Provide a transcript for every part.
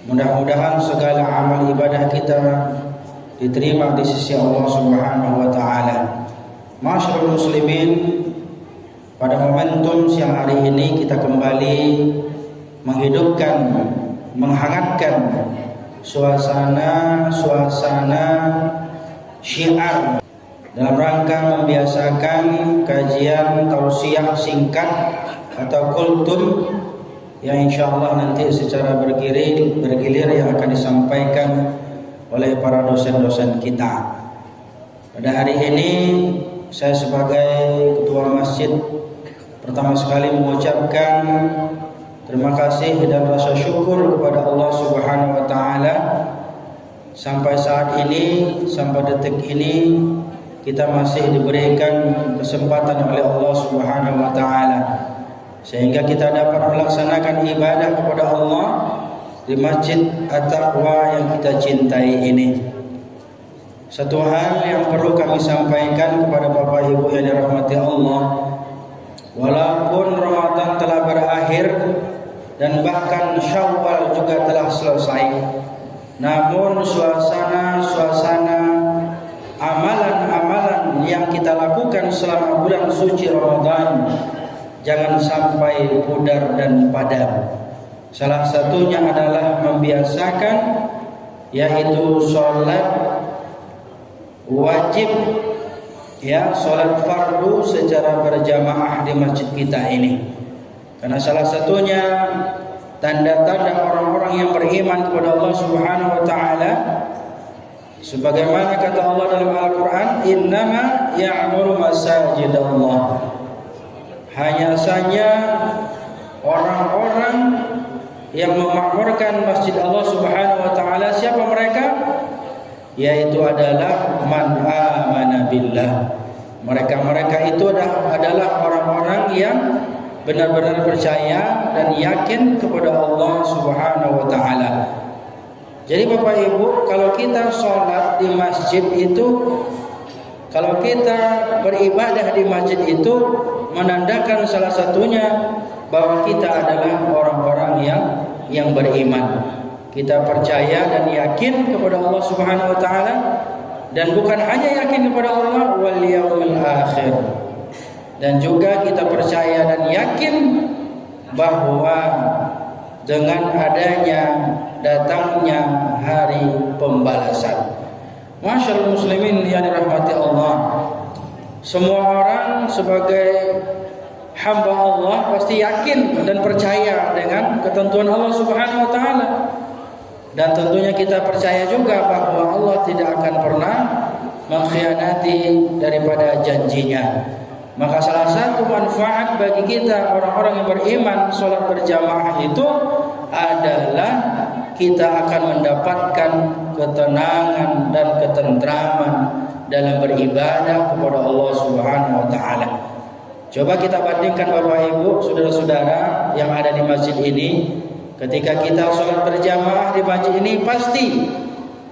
Mudah-mudahan segala amal ibadah kita diterima di sisi Allah Subhanahu wa taala. Masyarul muslimin, pada momentum siang hari ini kita kembali menghidupkan, menghangatkan suasana syiar dalam rangka membiasakan kajian tausiah singkat atau kultum yang insyaallah nanti secara bergilir yang akan disampaikan oleh para dosen-dosen kita. Pada hari ini saya sebagai ketua masjid pertama sekali mengucapkan terima kasih dan rasa syukur kepada Allah Subhanahu wa taala. Sampai saat ini, sampai detik ini kita masih diberikan kesempatan oleh Allah Subhanahu wa taala sehingga kita dapat melaksanakan ibadah kepada Allah di Masjid At-Taqwa yang kita cintai ini. Satu hal yang perlu kami sampaikan kepada Bapak Ibu yang dirahmati Allah, walaupun Ramadan telah berakhir dan bahkan Syawal juga telah selesai, namun suasana amalan-amalan yang kita lakukan selama bulan suci Ramadan jangan sampai pudar dan padam. Salah satunya adalah membiasakan, yaitu sholat wajib, sholat fardu secara berjamaah di masjid kita ini. Karena salah satunya tanda-tanda orang-orang yang beriman kepada Allah Subhanahu wa taala, sebagaimana kata Allah dalam Al-Qur'an, innama ya'muru masajidallah. Hanya saja orang-orang yang memakmurkan masjid Allah Subhanahu wa taala, siapa mereka? Yaitu adalah man amana billah. Mereka itu adalah orang-orang yang benar-benar percaya dan yakin kepada Allah Subhanahu wa taala. Jadi Bapak Ibu, kalau kita sholat di masjid itu, kalau kita beribadah di masjid itu menandakan salah satunya bahwa kita adalah orang-orang yang beriman. Kita percaya dan yakin kepada Allah Subhanahu wa taala, dan bukan hanya yakin kepada Allah wal yaumil akhir, dan juga kita percaya dan yakin bahwa dengan adanya datangnya hari pembalasan. Masyaallah muslimin yang dirahmati Allah, semua orang sebagai hamba Allah pasti yakin dan percaya dengan ketentuan Allah Subhanahu wa taala. Dan tentunya kita percaya juga bahwa Allah tidak akan pernah mengkhianati daripada janjinya. Maka salah satu manfaat bagi kita orang-orang yang beriman sholat berjamaah itu adalah kita akan mendapatkan ketenangan dan ketentraman dalam beribadah kepada Allah Subhanahu wa taala. Coba kita bandingkan Bapak Ibu, saudara-saudara yang ada di masjid ini, ketika kita sholat berjamaah di masjid ini, pasti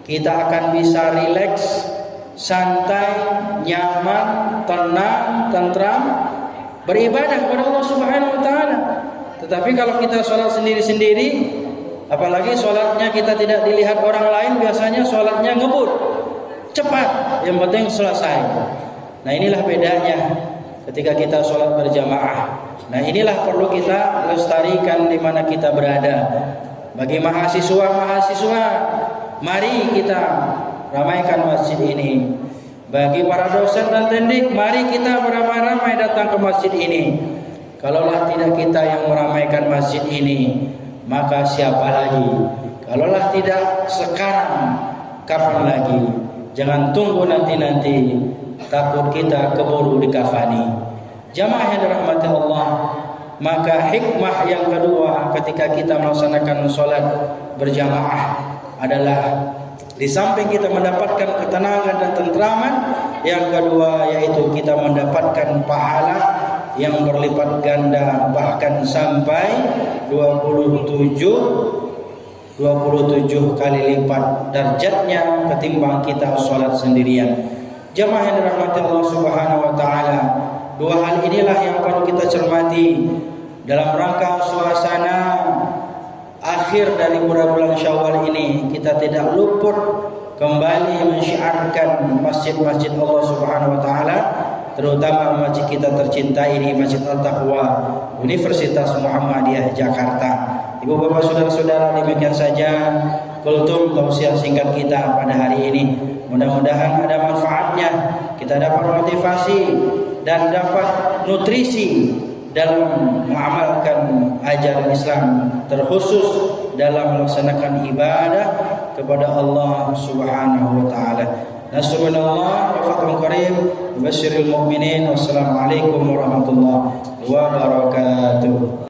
kita akan bisa rileks, santai, nyaman, tenang, tentram, beribadah kepada Allah Subhanahu wa taala. Tetapi kalau kita sholat sendiri-sendiri, apalagi sholatnya kita tidak dilihat orang lain, biasanya sholatnya ngebut, cepat, yang penting selesai. Nah, inilah bedanya ketika kita sholat berjamaah. Nah, inilah perlu kita lestarikan di mana kita berada. Bagi mahasiswa, mari kita ramaikan masjid ini. Bagi para dosen dan tendik, mari kita beramai-ramai datang ke masjid ini. Kalaulah tidak kita yang meramaikan masjid ini, maka siapa lagi? Kalaulah tidak sekarang, kapan lagi? Jangan tunggu nanti-nanti, takut kita keburu dikafani. Jamaah yang dirahmati Allah, maka hikmah yang kedua ketika kita melaksanakan sholat berjamaah adalah di samping kita mendapatkan ketenangan dan tentraman, yang kedua yaitu kita mendapatkan pahala yang berlipat ganda, bahkan sampai 27 kali lipat derajatnya ketimbang kita sholat sendirian. Jamaah yang dirahmati Allah Subhanahu wa taala, dua hal inilah yang perlu kita cermati dalam rangka suasana akhir dari bulan Syawal ini kita tidak luput kembali mensyiarkan masjid-masjid Allah Subhanahu wa taala, terutama masjid kita tercinta ini, Masjid Al-Taqwa Universitas Muhammadiyah Jakarta. Ibu bapak saudara-saudara, demikian saja kultum tausiah singkat kita pada hari ini. Mudah-mudahan ada manfaatnya, kita dapat motivasi dan dapat nutrisi dalam mengamalkan ajaran Islam, terkhusus dalam melaksanakan ibadah kepada Allah Subhanahu wa taala. Nasrullah wa fathun qarib, basyiril mu'minin. Wassalamualaikum warahmatullahi wabarakatuh.